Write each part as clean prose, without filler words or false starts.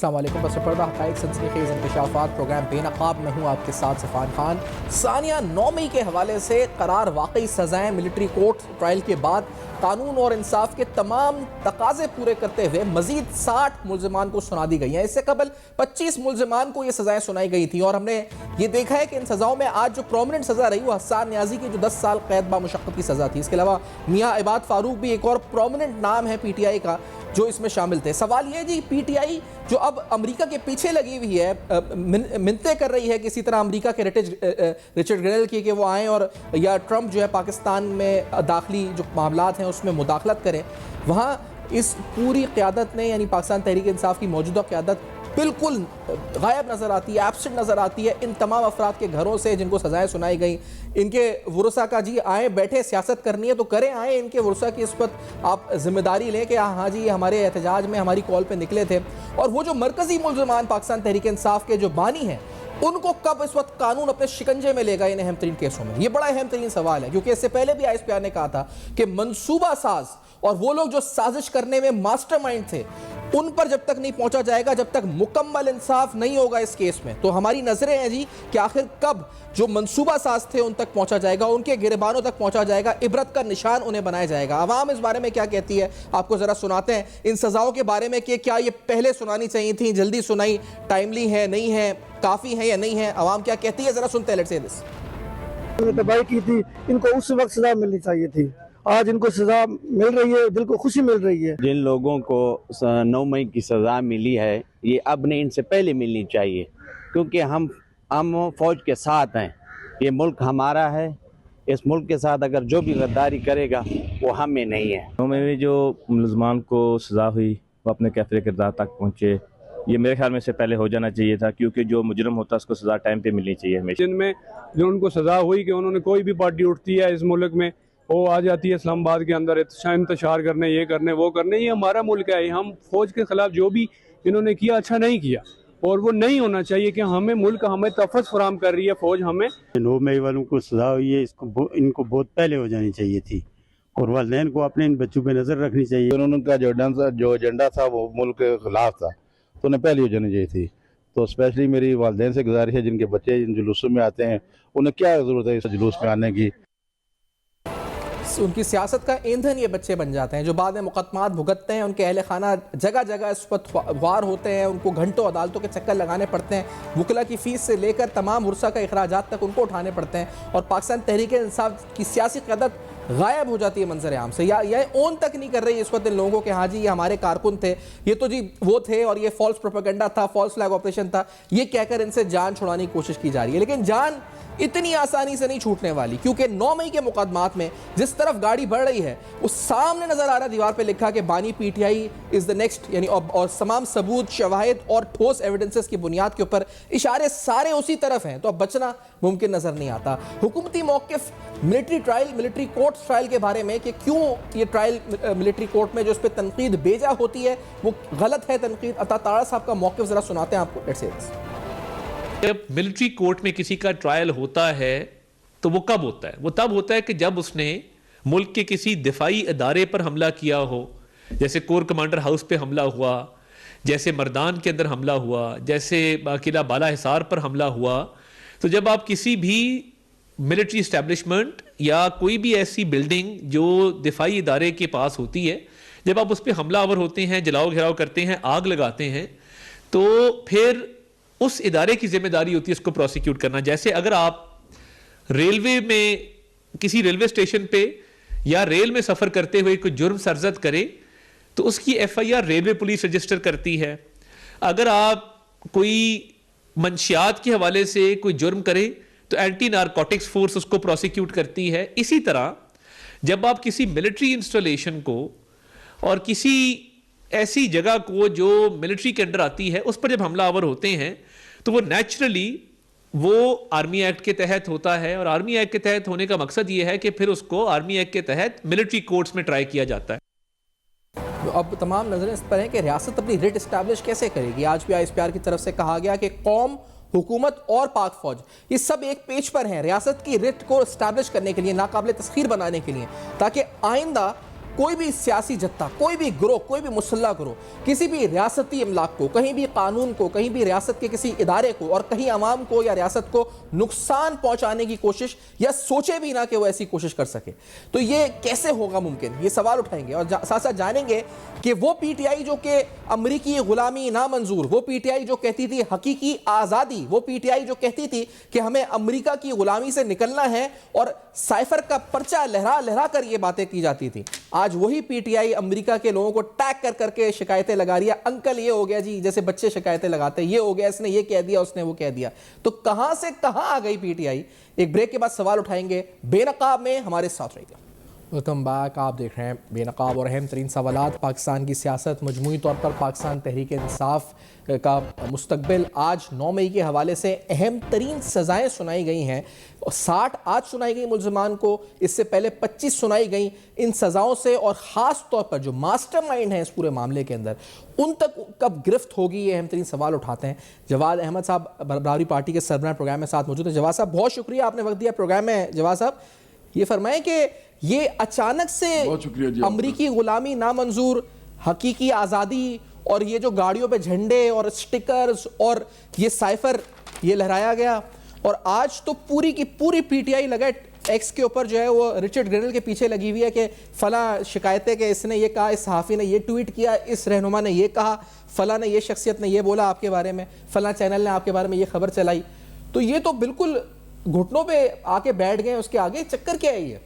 السلام علیکم، بس پردہ حقائق سنسنیخیز انکشافات پروگرام بے نقاب میں ہوں آپ کے ساتھ سفان خان۔ ثانیہ 9 مئی کے حوالے سے قرار واقعی سزائیں ملٹری کورٹ ٹرائل کے بعد قانون اور انصاف کے تمام تقاضے پورے کرتے ہوئے مزید 60 ملزمان کو سنا دی گئی ہیں۔ اس سے قبل 25 ملزمان کو یہ سزائیں سنائی گئی تھیں اور ہم نے یہ دیکھا ہے کہ ان سزاؤں میں آج جو پرومننٹ سزا رہی وہ حسان نیازی کی جو 10 سال قید بامشقت کی سزا تھی۔ اس کے علاوہ میاں عباد فاروق بھی ایک اور پرومننٹ نام ہے پی ٹی آئی کا جو اس میں شامل تھے۔ سوال یہ جی، پی ٹی آئی جو اب امریکہ کے پیچھے لگی ہوئی ہے، منتیں کر رہی ہے کسی طرح امریکہ کے رچرڈ گرینل کی کہ وہ آئیں اور یا ٹرمپ جو ہے پاکستان میں داخلی جو معاملات ہیں اس میں مداخلت کریں، وہاں اس پوری قیادت نے یعنی پاکستان تحریک انصاف کی موجودہ قیادت بالکل غائب نظر آتی ہے، ایبسنٹ نظر آتی ہے ان تمام افراد کے گھروں سے جن کو سزائیں سنائی گئیں۔ ان کے ورثاء کا جی آئیں بیٹھے سیاست کرنی ہے تو کریں، آئیں ان کے ورثاء کی اس وقت آپ ذمہ داری لیں کہ ہاں جی ہمارے احتجاج میں ہماری کال پہ نکلے تھے۔ اور وہ جو مرکزی ملزمان پاکستان تحریک انصاف کے جو بانی ہیں ان کو کب اس وقت قانون اپنے شکنجے میں لے گا ان اہم ترین کیسوں میں؟ یہ بڑا اہم ترین سوال ہے، کیونکہ اس سے پہلے بھی ISPR نے کہا تھا کہ منصوبہ ساز اور وہ لوگ جو سازش کرنے میں ماسٹر مائنڈ تھے ان پر جب تک نہیں پہنچا جائے گا، جب تک مکمل انصاف نہیں ہوگا اس کیس میں۔ تو ہماری نظریں ہیں جی کہ آخر کب جو منصوبہ ساز تھے ان تک پہنچا جائے گا، ان کے گریبانوں تک پہنچا جائے گا، عبرت کا نشان انہیں بنایا جائے گا۔ عوام اس بارے میں کیا کہتی ہے آپ کو ذرا سناتے ہیں ان سزاؤں کے بارے میں کہ کیا یہ پہلے سنانی چاہیے تھیں، جلدی سنائی، ٹائملی ہے نہیں ہے، کافی ہے یا نہیں ہے؟ عوام کیا کہتی ہے ذرا سنتے ہیں۔ لیٹس سی دس۔ تباہی کی تھی، ان کو اس وقت سزا ملنی چاہیے تھی، آج ان کو سزا مل رہی ہے، دل کو خوشی مل رہی ہے۔ جن لوگوں کو 9 مئی کی سزا ملی ہے یہ اب نہیں، ان سے پہلے ملنی چاہیے، کیونکہ ہم فوج کے ساتھ ہیں، یہ ملک ہمارا ہے، اس ملک کے ساتھ اگر جو بھی غداری کرے گا وہ ہمیں نہیں ہے۔ 9 مئی میں جو ملزمان کو سزا ہوئی وہ اپنے کیفر کردار تک پہنچے، یہ میرے خیال میں سے پہلے ہو جانا چاہیے تھا، کیونکہ جو مجرم ہوتا ہے اس کو سزا ٹائم پہ ملنی چاہیے ہمیشہ۔ جن میں جو ان کو سزا ہوئی کہ انہوں نے کوئی بھی پارٹی اٹھتی ہے اس ملک میں، وہ آ جاتی ہے اسلام آباد کے اندر انتشار کرنے، یہ کرنے وہ کرنے، یہ ہمارا ملک ہے، ہم فوج کے خلاف جو بھی انہوں نے کیا اچھا نہیں کیا اور وہ نہیں ہونا چاہیے کہ ہمیں ملک ہمیں تحفظ فراہم کر رہی ہے فوج ہمیں۔ 9 مئی والوں کو سزا ہوئی ہے، ان کو بہت پہلے ہو جانی چاہیے تھی اور والدین کو اپنے ان بچوں پہ نظر رکھنی چاہیے۔ انہوں کا جو ایجنڈا تھا وہ ملک کے خلاف تھا تو انہیں پہلی ہو جانی چاہیے تھی۔ تو اسپیشلی میری والدین سے گزارش ہے جن کے بچے ان جلوسوں میں آتے ہیں، انہیں کیا ضرورت ہے اس جلوس میں آنے کی؟ ان کی سیاست کا ایندھن یہ بچے بن جاتے ہیں جو بعد میں مقدمات بھگتتے ہیں، ان کے اہل خانہ جگہ جگہ اس وقت خوار ہوتے ہیں، ان کو گھنٹوں عدالتوں کے چکر لگانے پڑتے ہیں، وکلا کی فیس سے لے کر تمام ورثاء کا اخراجات تک ان کو اٹھانے پڑتے ہیں، اور پاکستان تحریک انصاف کی سیاسی قیادت غائب ہو جاتی ہے منظر عام سے، یا یہ اون تک نہیں کر رہی اس وقت ان لوگوں کے ہاں جی یہ ہمارے کارکن تھے، یہ تو جی وہ تھے اور یہ فالس پروپیگنڈا تھا، فالس فلیگ آپریشن تھا، یہ کہہ کر ان سے جان چھڑانے کی کوشش کی جا رہی ہے۔ لیکن جان اتنی آسانی سے نہیں چھوٹنے والی، کیونکہ 9 مئی کے مقدمات میں جس طرف گاڑی بڑھ رہی ہے اس سامنے نظر آ رہا دیوار پہ لکھا کہ بانی P T I is the next, یعنی اور تمام ثبوت، شواہد اور ٹھوس ایویڈنسز کی بنیاد کے اوپر اشارے سارے اسی طرف ہیں، تو اب بچنا ممکن نظر نہیں آتا۔ حکومتی موقف ملٹری کورٹ ٹرائل کے بارے میں کہ کیوں یہ ٹرائل ملٹری کورٹ میں جو اس پہ تنقید بیجا ہوتی ہے وہ غلط ہے تنقید، عطا تارڑ صاحب کا موقف ذرا سناتے ہیں آپ کو۔ جب ملٹری کورٹ میں کسی کا ٹرائل ہوتا ہے تو وہ کب ہوتا ہے؟ وہ تب ہوتا ہے کہ جب اس نے ملک کے کسی دفاعی ادارے پر حملہ کیا ہو، جیسے کور کمانڈر ہاؤس پہ حملہ ہوا، جیسے مردان کے اندر حملہ ہوا، جیسے قلعہ بالا حصار پر حملہ ہوا۔ تو جب آپ کسی بھی ملٹری اسٹیبلشمنٹ یا کوئی بھی ایسی بلڈنگ جو دفاعی ادارے کے پاس ہوتی ہے، جب آپ اس پہ حملہ آور ہوتے ہیں، جلاؤ گھیراؤ کرتے ہیں، آگ لگاتے ہیں، تو پھر اس ادارے کی ذمہ داری ہوتی ہے اس کو پروسیکیوٹ کرنا۔ جیسے اگر آپ ریلوے میں کسی ریلوے اسٹیشن پہ یا ریل میں سفر کرتے ہوئے کوئی جرم سرزد کرے تو اس کی FIR ریلوے پولیس رجسٹر کرتی ہے۔ اگر آپ کوئی منشیات کے حوالے سے کوئی جرم کرے تو اینٹی نارکوٹکس فورس اس کو پروسیکیوٹ کرتی ہے۔ اسی طرح جب آپ کسی ملٹری انسٹالیشن کو اور کسی ایسی جگہ کو جو ملٹری کے انڈر آتی ہے اس پر جب حملہ آور ہوتے ہیں تو وہ نیچرلی وہ آرمی ایکٹ کے تحت ہوتا ہے، اور آرمی ایکٹ کے تحت ہونے کا مقصد یہ ہے کہ پھر اس کو آرمی ایکٹ کے تحت ملٹری کورٹس میں ٹرائی کیا جاتا ہے۔ اب تمام نظریں اس پر ہیں کہ ریاست اپنی ریٹ اسٹیبلش کیسے کرے گی۔ آج بھی ISPR کی طرف سے کہا گیا کہ قوم، حکومت اور پاک فوج یہ سب ایک پیج پر ہیں ریاست کی ریٹ کو اسٹیبلش کرنے کے لیے، ناقابل تسخیر بنانے کے لیے، تاکہ آئندہ کوئی بھی سیاسی جتھا، کوئی بھی گروہ، کوئی بھی مسلح گروہ کسی بھی ریاستی املاک کو، کہیں بھی قانون کو، کہیں بھی ریاست کے کسی ادارے کو اور کہیں عوام کو یا ریاست کو نقصان پہنچانے کی کوشش یا سوچے بھی نہ کہ وہ ایسی کوشش کر سکے، تو یہ کیسے ہوگا ممکن؟ یہ سوال اٹھائیں گے اور ساتھ ساتھ جانیں گے کہ وہ پی ٹی آئی جو کہ امریکی غلامی نامنظور، وہ پی ٹی آئی جو کہتی تھی حقیقی آزادی، وہ پی ٹی آئی جو کہتی تھی کہ ہمیں امریکہ کی غلامی سے نکلنا ہے اور سائفر کا پرچہ لہرا لہرا کر یہ باتیں کی جاتی تھی، آج وہی پی ٹی آئی امریکہ کے لوگوں کو ٹیگ کر کر کے شکایتیں لگا رہی ہے، انکل یہ ہو گیا جی، جیسے بچے شکایتیں لگاتے ہیں، یہ ہو گیا، اس نے یہ کہہ دیا، اس نے وہ کہہ دیا. تو کہاں سے کہاں آ گئی پی ٹی آئی؟ ایک بریک کے بعد سوال اٹھائیں گے، بے نقاب میں ہمارے ساتھ رہے گا. ویلکم بیک، آپ دیکھ رہے ہیں بے نقاب اور اہم ترین سوالات. پاکستان کی سیاست، مجموعی طور پر پاکستان تحریک انصاف کا مستقبل. آج 9 مئی کے حوالے سے اہم ترین سزائیں سنائی گئی ہیں، 60 آج سنائی گئی ملزمان کو، اس سے پہلے 25 سنائی گئیں. ان سزاؤں سے اور خاص طور پر جو ماسٹر مائنڈ ہیں اس پورے معاملے کے اندر، ان تک کب گرفت ہوگی، یہ اہم ترین سوال اٹھاتے ہیں. جواد احمد صاحب برابری پارٹی کے سربراہ پروگرام میں ساتھ موجود ہیں. جواد صاحب بہت شکریہ، آپ نے وقت دیا پروگرام میں. جواد صاحب یہ فرمائیں کہ یہ اچانک سے امریکی غلامی نامنظور، حقیقی آزادی اور یہ جو گاڑیوں پہ جھنڈے اور سٹکرز اور یہ سائفر یہ لہرایا گیا، اور آج تو پوری کی پوری پی ٹی آئی لگا ایکس کے اوپر جو ہے وہ رچرڈ گرینل کے پیچھے لگی ہوئی ہے کہ فلاں شکایتیں کہ اس نے یہ کہا، اس صحافی نے یہ ٹویٹ کیا، اس رہنما نے یہ کہا، فلاں نے یہ شخصیت نے یہ بولا آپ کے بارے میں، فلاں چینل نے آپ کے بارے میں یہ خبر چلائی. تو یہ تو بالکل گھٹنوں پہ آ کے بیٹھ گئے. اس کے آگے چکر کیا ہے یہ؟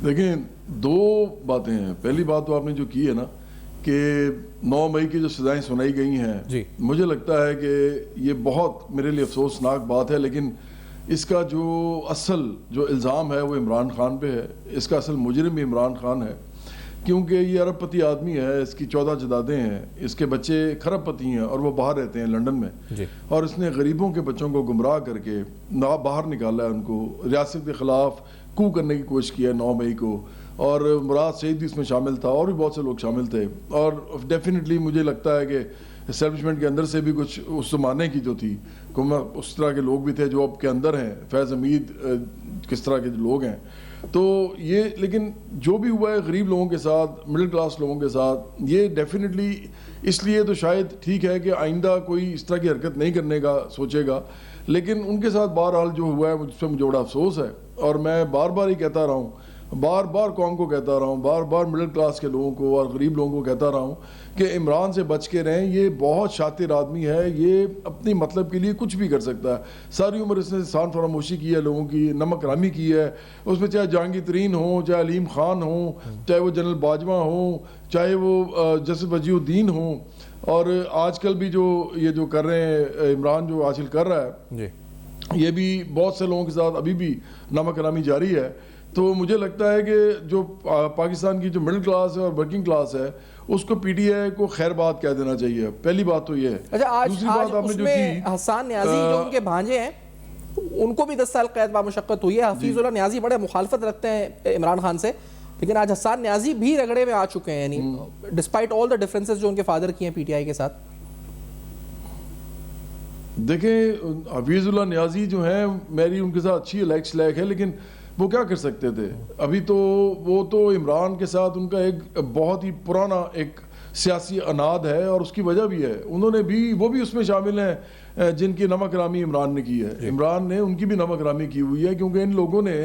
دیکھیں، دو باتیں ہیں. پہلی بات تو آپ نے جو کی ہے نا کہ 9 مئی کی جو سزائیں سنائی گئی ہیں، مجھے لگتا ہے کہ یہ بہت میرے لیے افسوسناک بات ہے، لیکن اس کا جو اصل جو الزام ہے وہ عمران خان پہ ہے. اس کا اصل مجرم بھی عمران خان ہے، کیونکہ یہ ارب پتی آدمی ہے، اس کی 14 جدادیں ہیں، اس کے بچے کھرب پتی ہیں اور وہ باہر رہتے ہیں لنڈن میں، اور اس نے غریبوں کے بچوں کو گمراہ کر کے باہر نکالا ہے، ان کو ریاست کے خلاف کو کرنے کی کوشش کی ہے 9 مئی کو. اور مراد سعید بھی اس میں شامل تھا، اور بھی بہت سے لوگ شامل تھے. اور ڈیفینیٹلی مجھے لگتا ہے کہ اسٹیبلشمنٹ کے اندر سے بھی کچھ اس زمانے کی جو تھی اس طرح کے لوگ بھی تھے جو اب کے اندر ہیں، فیض حمید کس طرح کے لوگ ہیں. تو یہ لیکن جو بھی ہوا ہے غریب لوگوں کے ساتھ، مڈل کلاس لوگوں کے ساتھ، یہ ڈیفینیٹلی اس لیے تو شاید ٹھیک ہے کہ آئندہ کوئی اس طرح کی حرکت نہیں کرنے کا سوچے گا، لیکن ان کے ساتھ بہرحال جو ہوا ہے اس پہ مجھے بڑا افسوس ہے. اور میں بار بار ہی کہتا رہا ہوں، بار بار قوم کو کہتا رہا ہوں، بار بار مڈل کلاس کے لوگوں کو اور غریب لوگوں کو کہتا رہا ہوں کہ عمران سے بچ کے رہیں. یہ بہت شاطر آدمی ہے، یہ اپنی مطلب کے لیے کچھ بھی کر سکتا ہے. ساری عمر اس نے سان فراموشی کی ہے، لوگوں کی نمک رامی کی ہے. اس میں چاہے جہانگیر ترین ہوں، چاہے علیم خان ہوں، چاہے وہ جنرل باجوہ ہوں، چاہے وہ جسٹس وجیہ الدین ہوں، اور آج کل بھی جو یہ جو کر رہے ہیں عمران جو حاصل کر رہا ہے، یہ بھی بہت سے لوگوں کے ساتھ ابھی بھی نمک رامی جاری ہے. تو مجھے لگتا ہے کہ جو پاکستان کی جو مڈل کلاس ہے اور ورکنگ کلاس ہے، اس کو پی ٹی آئی کو خیر بات کہہ دینا چاہیے. پہلی بات تو یہ ہے. دوسری بات آپ نے جو کی، حسان نیازی جو ان کے بھانجے ہیں، ان کو بھی 10 سال قید بامشقت ہوئی ہے. حفیظ اللہ نیازی بڑے مخالفت رکھتے ہیں عمران خان سے، لیکن آج حسان نیازی بھی رگڑے میں آ چکے ہیں، یعنی ڈسپائٹ آل دا ڈفرینسز جو ان کے فادر کی ہیں پی ٹی آئی کے ساتھ. دیکھیں، حفیظ اللہ نیازی جو ہیں، میری ان کے ساتھ اچھی لیک ہے، لیکن وہ کیا کر سکتے تھے؟ ابھی تو وہ تو عمران کے ساتھ ان کا ایک بہت ہی پرانا ایک سیاسی اناد ہے، اور اس کی وجہ بھی ہے، انہوں نے بھی وہ بھی اس میں شامل ہیں جن کی نمک رامی عمران نے کی ہے. عمران نے ان کی بھی نمک رامی کی ہوئی ہے، کیونکہ ان لوگوں نے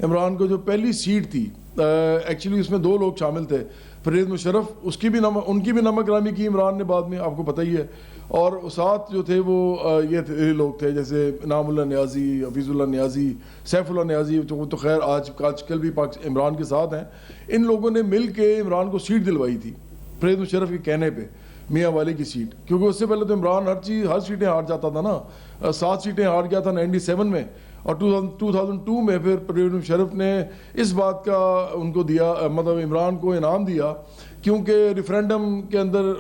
عمران کو جو پہلی سیٹ تھی، ایکچولی اس میں 2 لوگ شامل تھے، پرویز مشرف، ان کی بھی نمک رامی کی عمران نے بعد میں، آپ کو پتہ ہی ہے. اور ساتھ جو تھے وہ یہ لوگ تھے جیسے انعام اللہ نیازی، حفیظ اللہ نیازی، سیف اللہ نیازی، وہ تو خیر آج کل بھی عمران کے ساتھ ہیں. ان لوگوں نے مل کے عمران کو سیٹ دلوائی تھی پرویز مشرف کے کہنے پہ، میاں والی کی سیٹ، کیونکہ اس سے پہلے تو عمران ہر سیٹیں ہار جاتا تھا نا. 7 سیٹیں ہار گیا تھا 97 میں، اور 2002 میں پھر پرویز مشرف نے اس بات کا ان کو دیا، مطلب عمران کو انعام دیا، کیونکہ ریفرینڈم کے اندر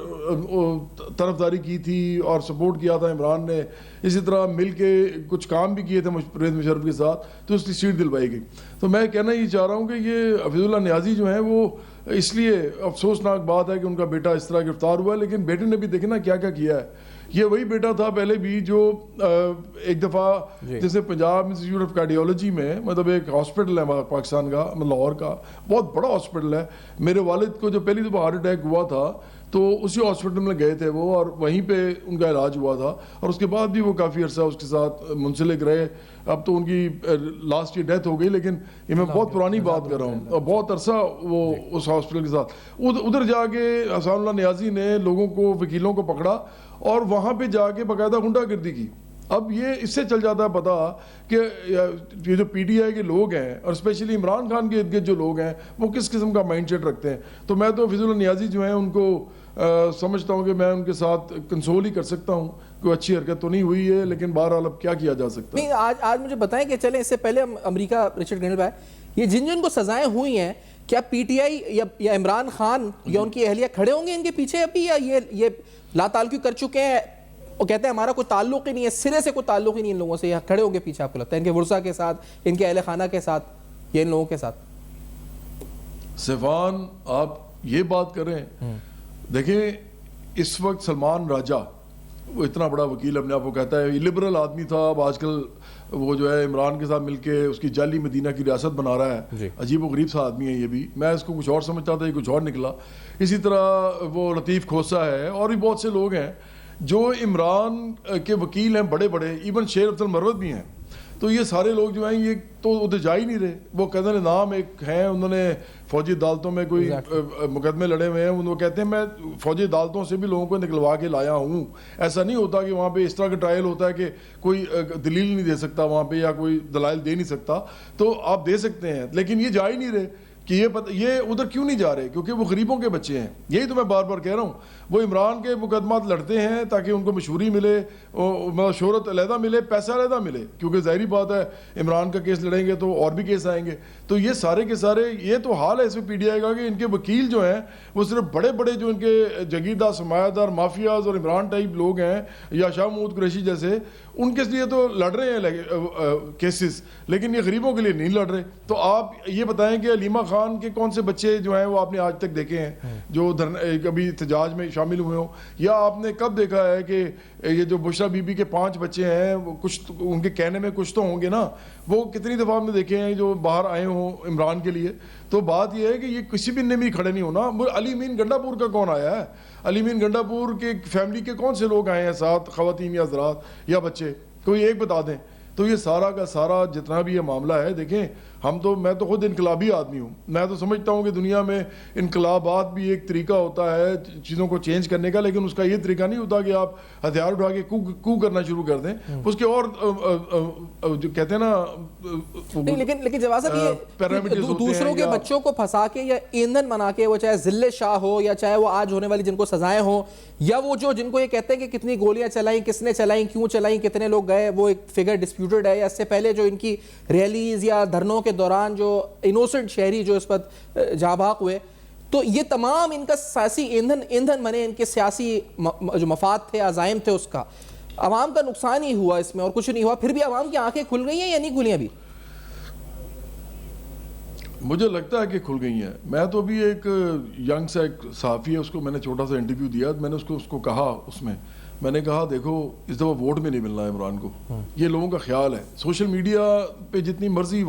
طرفداری کی تھی اور سپورٹ کیا تھا عمران نے. اسی طرح مل کے کچھ کام بھی کیے تھے پرویز مشرف کے ساتھ، تو اس کی سیٹ دلوائی گئی. تو میں کہنا یہ چاہ رہا ہوں کہ یہ حفیظ اللہ نیازی جو ہیں، وہ اس لیے افسوسناک بات ہے کہ ان کا بیٹا اس طرح گرفتار ہوا ہے، لیکن بیٹے نے بھی دیکھنا کیا کیا ہے. یہ وہی بیٹا تھا پہلے بھی جو ایک دفعہ جیسے پنجاب انسٹیٹیوٹ آف کارڈیولوجی میں مطلب ایک ہاسپٹل ہے پاکستان کا لاہور کا بہت بڑا ہاسپٹل ہے. میرے والد کو جو پہلی دفعہ ہارٹ اٹیک ہوا تھا تو اسی ہاسپٹل میں گئے تھے وہ, اور وہیں پہ ان کا علاج ہوا تھا, اور اس کے بعد بھی وہ کافی عرصہ اس کے ساتھ منسلک رہے. اب تو ان کی لاسٹ ایئر ڈیتھ ہو گئی, لیکن یہ میں بہت پرانی بات کر رہا ہوں, اور بہت عرصہ وہ اس ہاسپٹل کے ساتھ. ادھر جا کے احسان اللہ نیازی نے لوگوں کو, وکیلوں کو پکڑا اور وہاں پہ جا کے باقاعدہ غنڈہ گردی کی. اب یہ اس سے چل جاتا ہے پتا کہ یہ جو پی ٹی آئی کے لوگ ہیں اور اسپیشلی عمران خان کے ارد گرد جو لوگ ہیں وہ کس قسم کا مائنڈ سیٹ رکھتے ہیں. تو میں تو فضل اللہ نیازی جو ہیں ان کو سمجھتا ہوں کہ میں ان کے ساتھ کنسول ہی کر سکتا ہوں. کوئی اچھی حرکت تو نہیں ہوئی ہے, لیکن بہرحال اب کیا کیا جا سکتا ہے. نہیں, آج مجھے بتائیں کہ چلیں اس سے پہلے امریکہ رچرڈ گرینل بھائی, یہ جن کو سزائیں ہوئی ہیں کیا پی ٹی آئی یا عمران خان یا ان کی اہلیہ کھڑے ہوں گے ان کے پیچھے ابھی, یا یہ لا تعلقی کر چکے ہیں وہ کہتے ہیں ہمارا کوئی تعلق ہی نہیں ہے, سرے سے کوئی تعلق ہی نہیں ان لوگوں سے, یا کھڑے ہوں گے پیچھے آپ کو لگتا ہے ان کے ورثاء کے ساتھ, ان کے اہل خانہ کے ساتھ, یا ان لوگوں کے ساتھ؟ سیفان آپ یہ بات کریں, دیکھیں اس وقت سلمان راجہ وہ اتنا بڑا وکیل اپنے آپ کو کہتا ہے, لبرل آدمی تھا, اب آج کل وہ جو ہے عمران کے ساتھ مل کے اس کی جعلی مدینہ کی ریاست بنا رہا ہے. عجیب و غریب سا آدمی ہے یہ بھی, میں اس کو کچھ اور سمجھتا تھا, یہ کچھ اور نکلا. اسی طرح وہ لطیف کھوسا ہے, اور بھی بہت سے لوگ ہیں جو عمران کے وکیل ہیں بڑے بڑے, ایون شیر عبد المروت بھی ہیں. تو یہ سارے لوگ جو ہیں یہ تو ادھر جا ہی نہیں رہے. وہ قیدر نظام ایک ہیں, انہوں نے فوجی عدالتوں میں کوئی مقدمے لڑے ہوئے ہیں, وہ کہتے ہیں میں فوجی عدالتوں سے بھی لوگوں کو نکلوا کے لایا ہوں. ایسا نہیں ہوتا کہ وہاں پہ اس طرح کا ٹرائل ہوتا ہے کہ کوئی دلیل نہیں دے سکتا وہاں پہ, یا کوئی دلائل دے نہیں سکتا. تو آپ دے سکتے ہیں, لیکن یہ جا ہی نہیں رہے کہ یہ ادھر کیوں نہیں جا رہے, کیونکہ وہ غریبوں کے بچے ہیں. یہی تو میں بار بار کہہ رہا ہوں, وہ عمران کے مقدمات لڑتے ہیں تاکہ ان کو مشہوری ملے, شہرت علیحدہ ملے, پیسہ علیحدہ ملے, کیونکہ ظاہری بات ہے عمران کا کیس لڑیں گے تو اور بھی کیس آئیں گے. تو یہ سارے کے سارے یہ تو حال ہے اس میں پی ڈی آئی کا کہ ان کے وکیل جو ہیں وہ صرف بڑے بڑے جو ان کے جگیردار سرمایہ دار مافیاز اور عمران ٹائپ لوگ ہیں, یا شاہ محمود قریشی جیسے, ان کے لیے تو لڑ رہے ہیں کیسز, لیکن یہ غریبوں کے لیے نہیں لڑ رہے. تو آپ یہ بتائیں کہ علیمہ خان کے کون سے بچے جو ہیں وہ آپ نے آج تک دیکھے ہیں جو کبھی احتجاج میں شامل ہوئے ہوں, یا آپ نے کب دیکھا ہے کہ یہ جو بشرا بی بی کے 5 بچے ہیں وہ کچھ ان کے کہنے میں کچھ تو ہوں گے نا, وہ کتنی دفعہ ہم نے دیکھے ہیں جو باہر آئے ہوں عمران کے لیے. تو بات یہ ہے کہ یہ کسی بھی نے بھی کھڑے نہیں ہونا. علی امین گنڈا پور کا کون آیا ہے, علی امین گنڈا پور کے فیملی کے کون سے لوگ آئے ہیں ساتھ, خواتین یا حضرات یا بچے, کوئی ایک بتا دیں. تو یہ سارا کا سارا جتنا بھی یہ معاملہ ہے, دیکھیں میں تو خود انقلابی آدمی ہوں, میں تو سمجھتا ہوں کہ دنیا میں انقلابات بھی ایک طریقہ ہوتا ہے چیزوں کو چینج کرنے کا, لیکن اس کا یہ طریقہ نہیں ہوتا کہ آپ ہتھیار اٹھا کے کو کرنا شروع کر دیں. اس کے اور جو کہتے ہیں نا, لیکن جواز صاحب یہ دوسروں کے بچوں کو پھنسا کے یا ایندھن بنا کے, وہ چاہے ذل شاہ ہو یا چاہے وہ آج ہونے والی جن کو سزائیں ہوں, یا وہ جن کو یہ کہتے ہیں کہ کتنی گولیاں چلائیں, کس نے چلائیں, کیوں چلائیں, کتنے لوگ گئے, وہ ایک فگر ڈسپیوٹڈ ہے, یا اس سے پہلے جو ان کی ریلیز یا دھرنوں کے دوران جو انوسنٹ شہری جو اس پر جاں بحق ہوئے, تو یہ تمام ان کا سیاسی ایندھن بنے, ان کے سیاسی جو مفاد تھے, عزائم تھے, اس کا عوام کا نقصان ہی ہوا اس میں اور کچھ نہیں ہوا. پھر بھی عوام کی آنکھیں کھل گئی ہیں یا نہیں کھلی ابھی؟ مجھے لگتا ہے کہ کھل گئی ہیں. میں تو ابھی ایک ینگ سا ایک صحافی ہے, اس کو میں نے چھوٹا سا انٹرویو دیا, میں نے اس کو کہا, اس میں نے کہا دیکھو اس دفعہ ووٹ میں نہیں ملنا ہے عمران کو, یہ لوگوں کا خیال ہے. سوشل میڈیا پہ جتنی مرضی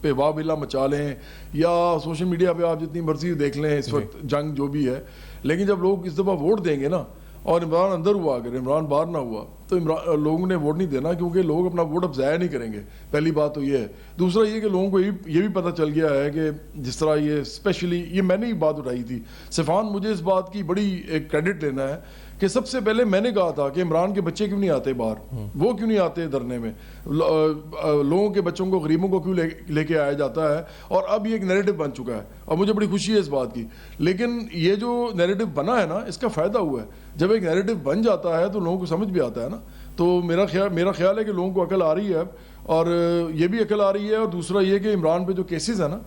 پہ واویلا مچا لیں, یا سوشل میڈیا پہ آپ جتنی مرضی دیکھ لیں اس وقت جنگ جو بھی ہے, لیکن جب لوگ اس دفعہ ووٹ دیں گے نا, اور عمران اندر ہوا, اگر عمران باہر نہ ہوا, تو لوگوں نے ووٹ نہیں دینا, کیونکہ لوگ اپنا ووٹ اب ضائع نہیں کریں گے. پہلی بات تو یہ ہے. دوسرا یہ کہ لوگوں کو یہ بھی پتہ چل گیا ہے کہ جس طرح یہ اسپیشلی یہ میں نے ہی بات اٹھائی تھی سیفان, مجھے اس بات کی بڑی ایک کریڈٹ لینا ہے کہ سب سے پہلے میں نے کہا تھا کہ عمران کے بچے کیوں نہیں آتے باہر, وہ کیوں نہیں آتے دھرنے میں, لوگوں کے بچوں کو, غریبوں کو کیوں لے کے آیا جاتا ہے. اور اب یہ ایک نیریٹو بن چکا ہے, اور مجھے بڑی خوشی ہے اس بات کی. لیکن یہ جو نیریٹو بنا ہے نا, اس کا فائدہ ہوا ہے. جب ایک نیریٹو بن جاتا ہے تو لوگوں کو سمجھ بھی آتا ہے نا. تو میرا خیال ہے کہ لوگوں کو عقل آ رہی ہے اب, اور یہ بھی عقل آ رہی ہے. اور دوسرا یہ کہ عمران پہ جو کیسز ہیں نا,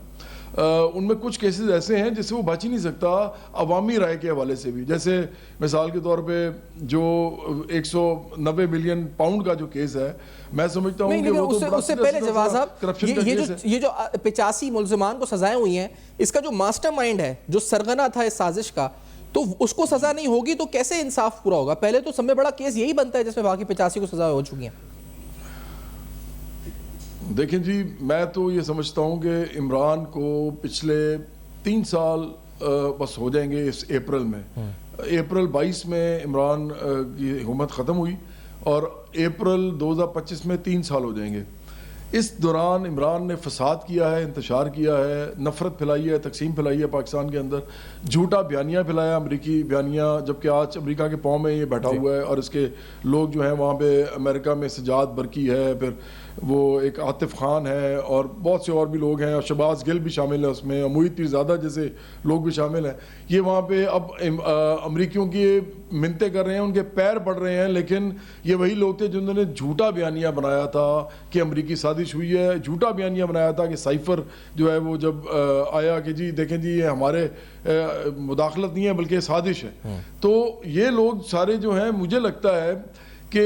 ان میں کچھ کیسز ایسے ہیں جس سے وہ بچ ہی نہیں سکتا عوامی رائے کے حوالے سے بھی. جیسے مثال کے طور پہ جو 190 ملین پاؤنڈ کا جو کیس ہے, میں سمجھتا ہوں کہ وہ تو اس سے پہلے جواز صاحب یہ جو 85 ملزمان کو سزائیں ہوئی ہیں, اس کا جو ماسٹر مائنڈ ہے, جو سرغنہ تھا اس سازش کا, تو اس کو سزا نہیں ہوگی تو کیسے انصاف پورا ہوگا؟ پہلے تو سب سے بڑا کیس یہی بنتا ہے جس میں باقی 85 کو سزا ہو چکی ہیں. دیکھیں جی، میں تو یہ سمجھتا ہوں کہ عمران کو پچھلے 3 سال بس ہو جائیں گے اس اپریل میں. اپریل 22 میں عمران کی حکومت ختم ہوئی اور اپریل 2025 میں 3 سال ہو جائیں گے. اس دوران عمران نے فساد کیا ہے، انتشار کیا ہے، نفرت پھیلائی ہے، تقسیم پھیلائی ہے پاکستان کے اندر، جھوٹا بیانیہ پھیلایا، امریکی بیانیہ، جبکہ آج امریکہ کے پاؤں میں یہ بیٹھا ہوا ہے اور اس کے لوگ جو ہیں وہاں پہ امریکہ میں سجاد برکی ہے، پھر وہ ایک عاطف خان ہے اور بہت سے اور بھی لوگ ہیں، اور شہباز گل بھی شامل ہے اس میں، محیط پیرزادہ جیسے لوگ بھی شامل ہیں. یہ وہاں پہ اب امریکیوں کی منتیں کر رہے ہیں، ان کے پیر پڑ رہے ہیں، لیکن یہ وہی لوگ تھے جنہوں نے جھوٹا بیانیہ بنایا تھا کہ امریکی سازش ہوئی ہے، جھوٹا بیانیہ بنایا تھا کہ سائفر جو ہے وہ جب آیا کہ جی دیکھیں جی یہ ہمارے مداخلت نہیں ہے بلکہ سازش ہے. تو یہ لوگ سارے جو ہیں مجھے لگتا ہے کہ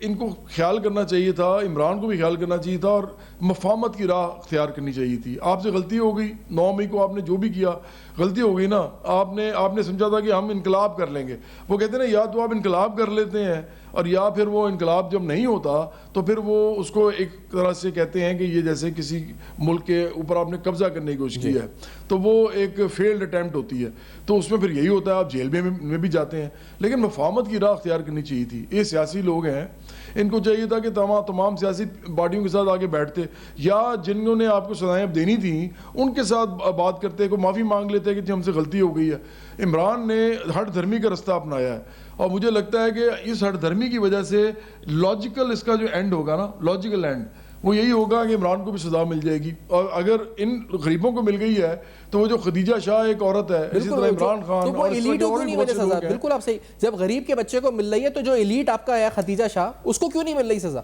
ان کو خیال کرنا چاہیے تھا، عمران کو بھی خیال کرنا چاہیے تھا اور مفاہمت کی راہ اختیار کرنی چاہیے تھی. آپ سے غلطی ہو گئی، 9 مئی کو آپ نے جو بھی کیا غلطی ہو گئی نا. آپ نے سمجھا تھا کہ ہم انقلاب کر لیں گے. وہ کہتے ہیں نا، یا تو آپ انقلاب کر لیتے ہیں اور یا پھر وہ انقلاب جب نہیں ہوتا تو پھر وہ اس کو ایک طرح سے کہتے ہیں کہ یہ جیسے کسی ملک کے اوپر آپ نے قبضہ کرنے کی کوشش کی ہے، تو وہ ایک فیلڈ اٹیمپٹ ہوتی ہے. تو اس میں پھر یہی ہوتا ہے، آپ جیل میں بھی جاتے ہیں. لیکن مفاہمت کی راہ اختیار کرنی چاہیے تھی. یہ سیاسی لوگ ہیں، ان کو چاہیے تھا کہ تمام سیاسی پارٹیوں کے ساتھ آگے بیٹھتے، یا جنہوں نے آپ کو سزائیں دینی تھیں ان کے ساتھ بات کرتے، کو معافی مانگ لیتے کہ ہم سے غلطی ہو گئی ہے. عمران نے ہٹ دھرمی کا رستہ اپنایا ہے اور مجھے لگتا ہے کہ اس ہٹ دھرمی کی وجہ سے لاجیکل اس کا جو اینڈ ہوگا نا، لاجیکل اینڈ وہ یہی ہوگا کہ عمران کو بھی سزا مل جائے گی. اور اگر ان غریبوں کو مل گئی ہے تو وہ جو خدیجہ شاہ ایک عورت ہے، اسی طرح عمران خان، تو وہ ایلیٹوں کو نہیں ملے سزا. بالکل آپ صحیح. جب غریب کے بچے کو مل رہی ہے تو جو ایلیٹ آپ کا ہے خدیجہ شاہ، اس کو کیوں نہیں مل رہی سزا؟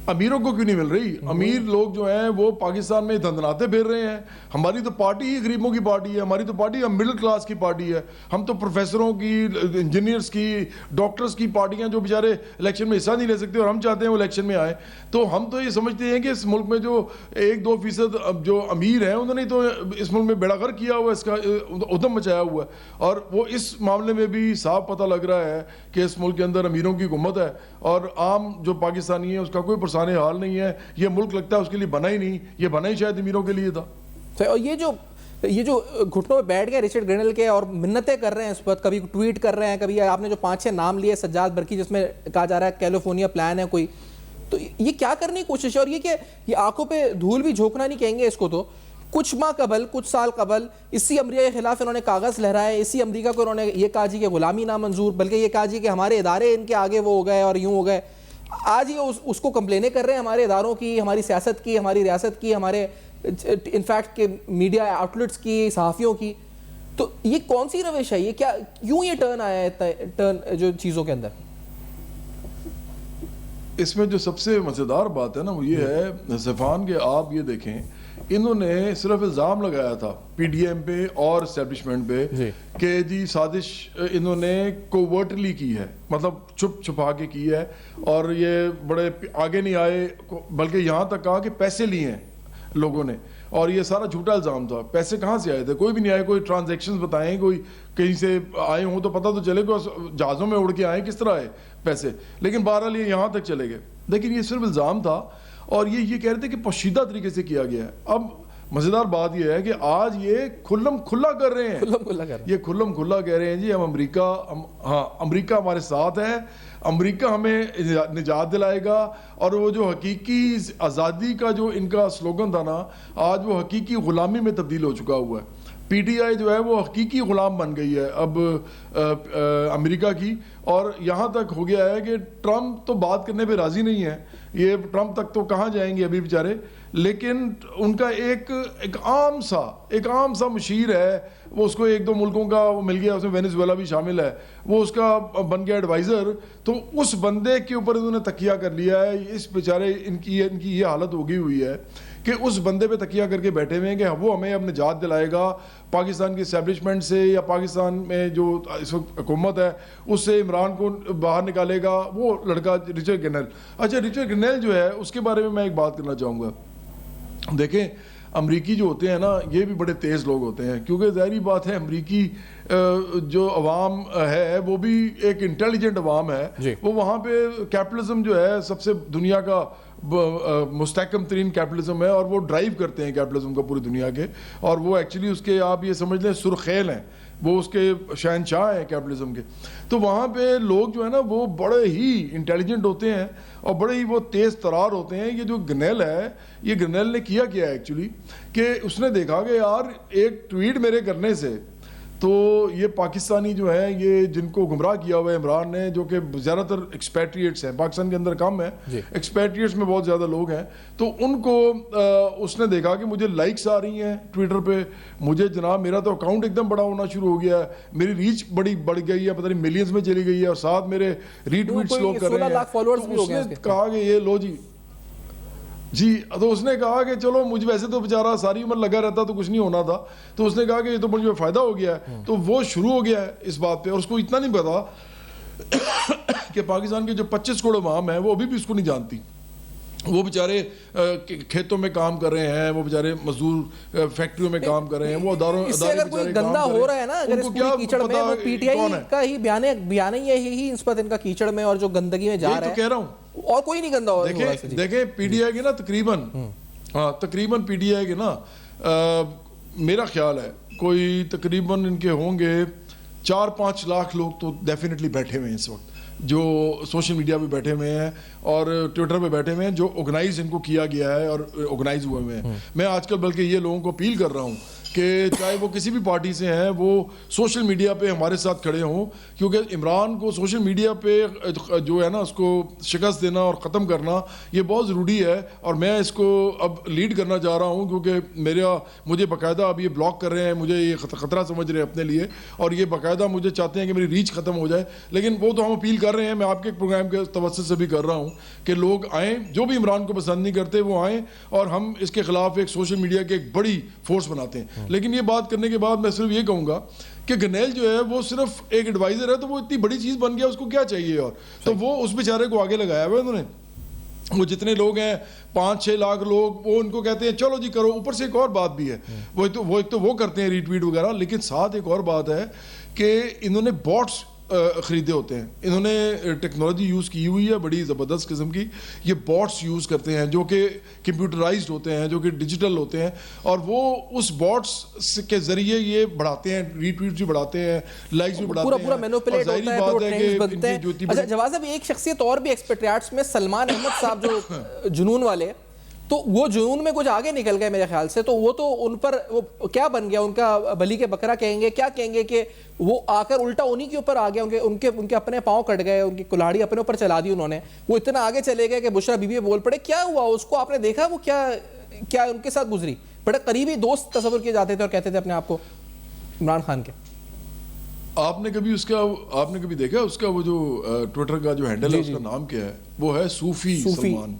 امیروں کو کیوں نہیں مل رہی؟ امیر لوگ جو ہیں وہ پاکستان میں دھندناتے پھر رہے ہیں. ہماری تو پارٹی ہی غریبوں کی پارٹی ہے، ہماری تو پارٹی مڈل کلاس کی پارٹی ہے. ہم تو پروفیسروں کی، انجینئرز کی، ڈاکٹرز کی پارٹیاں جو بیچارے الیکشن میں حصہ نہیں لے سکتے اور ہم چاہتے ہیں وہ الیکشن میں آئے. تو ہم تو یہ سمجھتے ہیں کہ اس ملک میں جو 1-2% جو امیر ہیں انہوں نے تو اس ملک میں بیڑا غرق کیا ہوا ہے، اس کا ادھم مچایا ہوا ہے. اور وہ اس معاملے میں بھی صاف پتہ لگ رہا ہے کہ اس ملک کے اندر امیروں کی حکومت ہے اور عام جو پاکستانی ہے اس کا کوئی پرسانے حال نہیں ہے. یہ ملک لگتا ہے اس کے لیے بنا ہی نہیں، یہ بنا ہی شاید امیروں کے لیے تھا. اور یہ جو گھٹنوں پہ بیٹھ گئے رچرڈ گرینل کے اور منتیں کر رہے ہیں اس وقت، کبھی ٹویٹ کر رہے ہیں، کبھی آپ نے جو 5-6 نام لیے سجاد برکی جس میں کہا جا رہا ہے کیلیفورنیا پلان ہے کوئی، تو یہ کیا کرنے کی کوشش ہے؟ اور یہ کہ یہ آنکھوں پہ دھول بھی جھونکنا نہیں کہیں گے اس کو. تو کچھ ماہ قبل، کچھ سال قبل اسی امریکہ کے خلاف انہوں نے کاغذ لہرائے، اسی امریکہ کو انہوں نے یہ کہا جی کہ غلامی نامنظور، بلکہ یہ کہا جی کہ ہمارے ادارے ان کے آگے وہ ہو گئے اور یوں ہو گئے. آج یہ اس کو کمپلینیں کر رہے ہیں ہمارے اداروں کی، ہماری سیاست کی، ہماری ریاست کی، ہمارے انفیکٹ کے میڈیا آؤٹلیٹس کی، صحافیوں کی. تو یہ کون سی روش ہے؟ یہ کیا کیوں یہ ٹرن آیا ہے ٹرن جو چیزوں کے اندر؟ اس میں جو سب سے مزیدار بات ہے نا وہ یہ ہے زفان کہ آپ یہ دیکھیں، انہوں نے صرف الزام لگایا تھا پی ڈی ایم پہ اور اسٹیبلشمنٹ پہ کہ جی سازش انہوں نے کوورٹلی کی ہے، مطلب چھپ چھپا کے کی ہے اور یہ بڑے آگے نہیں آئے، بلکہ یہاں تک کہا کہ پیسے لیے ہیں لوگوں نے. اور یہ سارا جھوٹا الزام تھا. پیسے کہاں سے آئے تھے؟ کوئی بھی نہیں آئے. کوئی ٹرانزیکشنز بتائیں، کوئی کہیں سے آئے ہوں تو پتہ تو چلے کہ جہازوں میں اڑ کے آئے، کس طرح آئے پیسے. لیکن بہرحال یہ یہاں تک چلے گئے. لیکن یہ صرف الزام تھا اور یہ کہہ رہے تھے کہ پوشیدہ طریقے سے کیا گیا ہے. اب مزیدار بات یہ ہے کہ آج یہ کھلم کھلا کر رہے ہیں، یہ کھلم کھلا کہہ رہے ہیں جی ہم امریکہ ہمارے ساتھ ہے، امریکہ ہمیں نجات دلائے گا. اور وہ جو حقیقی آزادی کا جو ان کا سلوگن تھا نا، آج وہ حقیقی غلامی میں تبدیل ہو چکا ہوا ہے. پی ٹی آئی جو ہے وہ حقیقی غلام بن گئی ہے اب امریکہ کی. اور یہاں تک ہو گیا ہے کہ ٹرمپ تو بات کرنے پہ راضی نہیں ہے. یہ ٹرمپ تک تو کہاں جائیں گے ابھی بیچارے. لیکن ان کا ایک عام سا مشیر ہے، وہ اس کو 1-2 ملکوں کا وہ مل گیا، اس میں وینیزویلا بھی شامل ہے، وہ اس کا بن گیا ایڈوائزر. تو اس بندے کے اوپر انہوں نے تکیہ کر لیا ہے. اس بیچارے ان کی یہ حالت ہو گئی ہوئی ہے کہ اس بندے پہ تکیہ کر کے بیٹھے ہوئے ہیں کہ وہ ہمیں اب نجات دلائے گا پاکستان کی اسٹیبلشمنٹ سے، یا پاکستان میں جو اس وقت حکومت ہے اس سے عمران کو باہر نکالے گا وہ لڑکا رچرڈ گرینل. اچھا، رچرڈ گرینل جو ہے اس کے بارے میں ایک بات کرنا چاہوں گا. دیکھیں امریکی جو ہوتے ہیں نا یہ بھی بڑے تیز لوگ ہوتے ہیں, کیونکہ ظاہری بات ہے امریکی جو عوام ہے وہ بھی ایک انٹیلیجنٹ عوام ہے. وہ وہاں پہ کیپٹلزم جو ہے سب سے دنیا کا مستحکم ترین کیپٹلزم ہے, اور وہ ڈرائیو کرتے ہیں کیپٹلزم کا پوری دنیا کے, اور وہ ایکچولی اس کے آپ یہ سمجھ لیں سرخیل ہیں, وہ اس کے شہنشاہ ہیں کیپٹلزم کے. تو وہاں پہ لوگ جو ہے نا وہ بڑے ہی انٹیلیجنٹ ہوتے ہیں اور بڑے ہی وہ تیز ترار ہوتے ہیں. یہ جو گرنیل ہے, یہ گرنیل نے کیا ہے ایکچولی کہ اس نے دیکھا کہ یار ایک ٹویٹ میرے کرنے سے تو یہ پاکستانی جو ہیں یہ جن کو گمراہ کیا ہوا ہے عمران نے, جو کہ زیادہ تر ایکسپیٹریٹس ہیں, پاکستان کے اندر کم ہے, ایکسپیٹریٹس میں بہت زیادہ لوگ ہیں, تو ان کو اس نے دیکھا کہ مجھے لائکس آ رہی ہیں ٹویٹر پہ, مجھے جناب میرا تو اکاؤنٹ ایک دم بڑا ہونا شروع ہو گیا ہے, میری ریچ بڑی بڑھ گئی ہے, پتہ نہیں ملینز میں چلی گئی ہے, اور ساتھ میرے ری ٹویٹس لوگ کر رہے ہیں. تو اس نے کہا کہ یہ لو جی, تو اس نے کہا کہ چلو مجھ ویسے تو بیچارہ ساری عمر لگا رہتا تو کچھ نہیں ہونا تھا, تو اس نے کہا کہ یہ تو مجھے فائدہ ہو گیا ہے. تو وہ شروع ہو گیا ہے اس بات پہ, اور اس کو اتنا نہیں پتا کہ پاکستان کے جو 25 کروڑ عوام ہیں وہ ابھی بھی اس کو نہیں جانتی. وہ بیچارے کھیتوں میں کام کر رہے ہیں, وہ بیچارے مزدور فیکٹریوں میں کام کر رہے ہیں, وہ اداروں کوئی گندا ہو رہا ہے نا اگر اس پوری کیچڑ میں, وہ پی ٹی آئی کا ہی بیان یہی نسبت ان کا کیچڑ میں اور جو گندگی میں جا رہا ہے, تو کہہ رہا ہوں, اور کوئی نہیں گندا ہو رہا ہے. دیکھیں پی ڈی آئی کے نا تقریباً پی ڈی آئی کے نا میرا خیال ہے کوئی تقریباً ان کے ہوں گے 4-5 لاکھ لوگ تو ڈیفینیٹلی بیٹھے ہوئے ہیں اس وقت, جو سوشل میڈیا پہ بیٹھے ہوئے ہیں اور ٹویٹر پہ بیٹھے ہوئے ہیں, جو آرگنائز ان کو کیا گیا ہے اور آرگنائز ہوئے ہوئے ہیں. میں آج کل بلکہ یہ لوگوں کو اپیل کر رہا ہوں کہ چاہے وہ کسی بھی پارٹی سے ہیں وہ سوشل میڈیا پہ ہمارے ساتھ کھڑے ہوں, کیونکہ عمران کو سوشل میڈیا پہ جو ہے نا اس کو شکست دینا اور ختم کرنا یہ بہت ضروری ہے. اور میں اس کو اب لیڈ کرنا چاہ رہا ہوں, کیونکہ مجھے باقاعدہ اب یہ بلاک کر رہے ہیں, مجھے یہ خطرہ سمجھ رہے ہیں اپنے لیے, اور یہ باقاعدہ مجھے چاہتے ہیں کہ میری ریچ ختم ہو جائے. لیکن وہ تو ہم اپیل کر رہے ہیں, میں آپ کے پروگرام کے توسط سے بھی کر رہا ہوں کہ لوگ آئیں, جو بھی عمران کو پسند نہیں کرتے وہ آئیں, اور ہم اس کے خلاف ایک سوشل میڈیا کی ایک بڑی فورس بناتے ہیں. لیکن یہ بات کرنے کے بعد میں صرف یہ کہوں گا کہ گرنیل جو ہے وہ صرف ایک ایڈوائزر ہے, تو وہ اتنی بڑی چیز بن گیا, اس کو کیا چاہیے, اور تو وہ اس بیچارے کو آگے لگایا ہوا ہے انہوں نے. وہ جتنے لوگ ہیں 5-6 لاکھ لوگ, وہ ان کو کہتے ہیں چلو جی کرو. اوپر سے ایک اور بات بھی ہے, وہ کرتے ہیں ری ٹویٹ وغیرہ, لیکن ساتھ ایک اور بات ہے کہ انہوں نے باٹس خریدے ہوتے ہیں, انہوں نے ٹیکنالوجی یوز کی ہوئی ہے بڑی زبردست قسم کی. یہ باٹس یوز کرتے ہیں جو کہ کمپیوٹرائزڈ ہوتے ہیں, جو کہ ڈیجیٹل ہوتے ہیں, اور وہ اس باٹس کے ذریعے یہ بڑھاتے ہیں, ری ٹویٹس بھی بڑھاتے ہیں, لائکس بھی بڑھاتے ہیں, پورا مینوپولیٹ ہوتا ہے, پورا ٹرینڈز بنتے ہیں. اچھا جواز صاحب, ایک شخصیت اور بھی ایکسپیٹریٹس میں سلمان احمد صاحب جو جنون والے, تو وہ جنون میں کچھ آگے نکل گئے میرے خیال سے. تو وہ تو ان پر وہ کیا بن گیا, ان کا بلی کے بکرا کہیں گے, کیا کہیں گے کہ وہ آ کر الٹا انہی کے اوپر آ گیا, ان کے اپنے پاؤں کٹ گئے, ان کی کلاڑی اپنے اوپر چلا دی انہوں نے, وہ اتنا آگے چلے گئے کہ بشرا بی بی بول پڑے. کیا ہوا اس کو, آپ نے دیکھا وہ کیا ان کے ساتھ گزری؟ بڑے قریبی دوست تصور کیے جاتے تھے اور کہتے تھے اپنے آپ کو عمران خان کے. آپ نے کبھی دیکھا اس کا وہ جو ٹویٹر کا جو ہینڈل ہے اس کا نام کیا ہے؟ وہ ہے صوفی سلمان.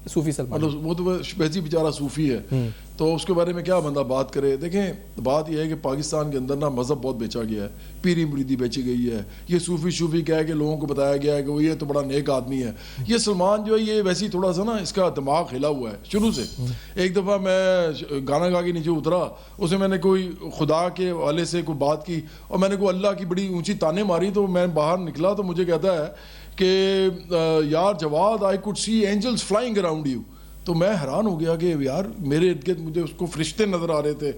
وہ تو ویسے بیچارہ صوفی ہے, تو اس کے بارے میں کیا بندہ بات کرے. دیکھیں بات یہ ہے کہ پاکستان کے اندر نا مذہب بہت بیچا گیا ہے, پیری مریدی بیچی گئی ہے, یہ صوفی کہہ کے لوگوں کو بتایا گیا ہے کہ وہ یہ تو بڑا نیک آدمی ہے. یہ سلمان جو ہے یہ ویسے تھوڑا سا نا اس کا دماغ ہلا ہوا ہے شروع سے. ایک دفعہ میں گانا گا کے نیچے اترا, اس میں نے کوئی خدا کے والے سے کوئی بات کی, اور میں نے کوئی اللہ کی بڑی اونچی تانے ماری. تو میں باہر نکلا تو مجھے کہتا ہے کہ یار Jawad, I could see angels flying around you. تو میں حیران ہو گیا کہ یار میرے ارد گرد مجھے اس کو فرشتے نظر آ رہے تھے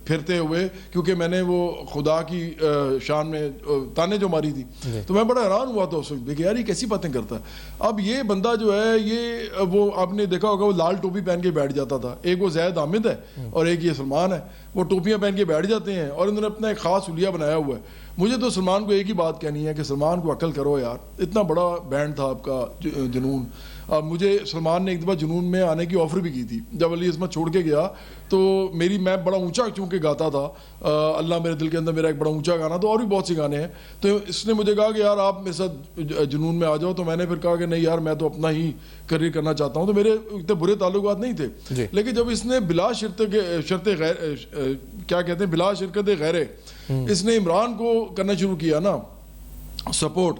پھرتے ہوئے, کیونکہ میں نے وہ خدا کی شان میں تانے جو ماری تھی. تو میں بڑا حیران ہوا تھا اس وقت کہ یار یہ کیسی باتیں کرتا ہے. اب یہ بندہ جو ہے یہ وہ آپ نے دیکھا ہوگا وہ لال ٹوپی پہن کے بیٹھ جاتا تھا. ایک وہ زید حامد ہے اور ایک یہ سلمان ہے, وہ ٹوپیاں پہن کے بیٹھ جاتے ہیں اور انہوں نے اپنا ایک خاص حلیہ بنایا ہوا ہے. مجھے تو سلمان کو ایک ہی بات کہنی ہے کہ سلمان کو عقل کرو یار, اتنا بڑا بینڈ تھا آپ کا جنون. مجھے سلمان نے ایک دفعہ جنون میں آنے کی آفر بھی کی تھی جب علی عظمت چھوڑ کے گیا, تو میں بڑا اونچا چونکہ گاتا تھا, اللہ میرے دل کے اندر میرا ایک بڑا اونچا گانا, تو اور بھی بہت سے گانے ہیں. تو اس نے مجھے کہا کہ یار آپ میرے ساتھ جنون میں آ جاؤ. تو میں نے پھر کہا کہ نہیں یار میں تو اپنا ہی کریئر کرنا چاہتا ہوں. تو میرے اتنے برے تعلقات نہیں تھے, لیکن جب اس نے بلا شرکت غیرے اس نے عمران کو کرنا شروع کیا نا سپورٹ,